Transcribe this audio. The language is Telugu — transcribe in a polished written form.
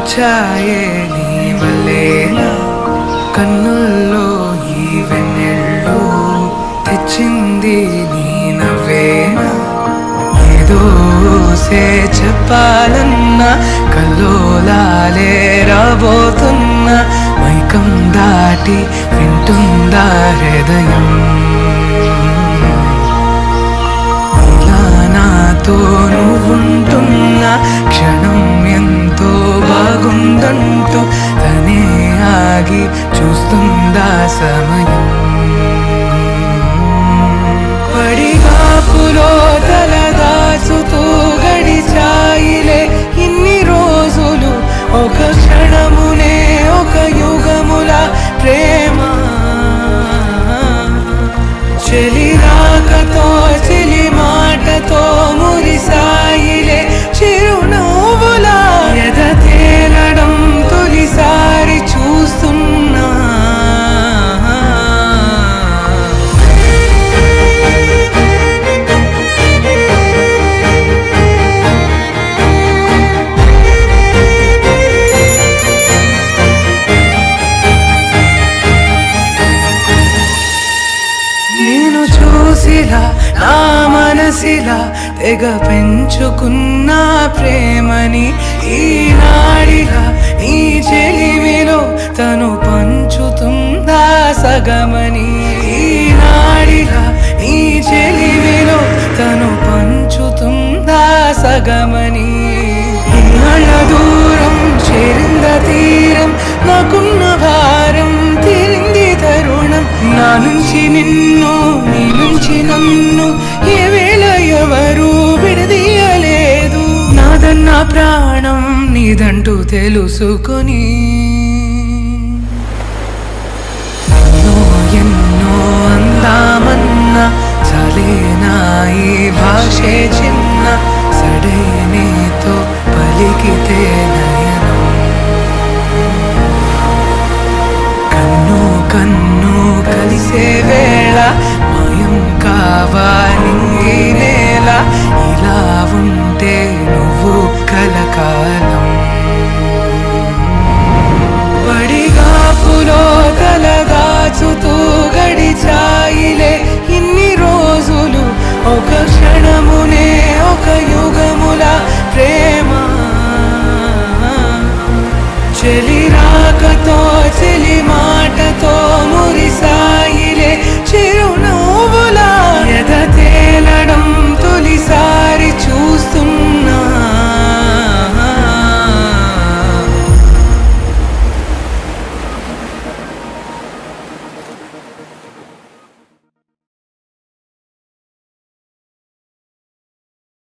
వచ్చాయే నీ వల్లేనా కన్నుల్లో ఈ వెన్నెళ్ళు తెచ్చింది నీ నవ్వేనా ఏదో చెప్పాలన్నా కల్లోలాలే రాబోతున్నా మైకం దాటి వింటుందా హృదయం ఇలా నాతో నువ్వుంటున్నా క్షణం ఎంతో బాగుందంటూ తనే ఆగి చూస్తుందా సమయం పడిగాపులో తలదాచుతూ గడిచాయిలే ఇన్ని రోజులు ఒక క్షణమునే ఒక యుగముల ప్రేమ చెలి రాకతో చెలి మాటతో మురిసాయిలే చిరునవ్వుల ఎద తేలడం తొలిసారి చూస్తున్నా నేను చూసిలా నా మనసిలా తెగ పెంచుకున్న ప్రేమని ఈనాడిలా ఈ చెలిమిలో తను పంచుతుందా సగమని ఈనాడిలా ఈ చెలిమిలో తను పంచుతుందా సగమని ఇన్నాళ్ళ దూరం చేరింద తీరం నాకున్న భారం తీరింది తరుణం నా నుంచి నిన్ను నీ నుంచి నన్ను ఏ వేళ ఎవరు విడదీయలేదు నాదన్న ప్రాణం నీదంటూ తెలుసుకొని ఎన్నో అందామన్నా చలేనా ఈ భాషే చిన్న సడే నీతో పలికితే నయనం కన్ను కన్ను కలిసే వేళ మాయం కావాలి నేల ఇలా ఉంటే నువ్వు కలకాలం పడిగాపులో తలదాచుతూ గడిచాయిలే ఇన్ని రోజులు ఒక క్షణమునే ఒక యుగముల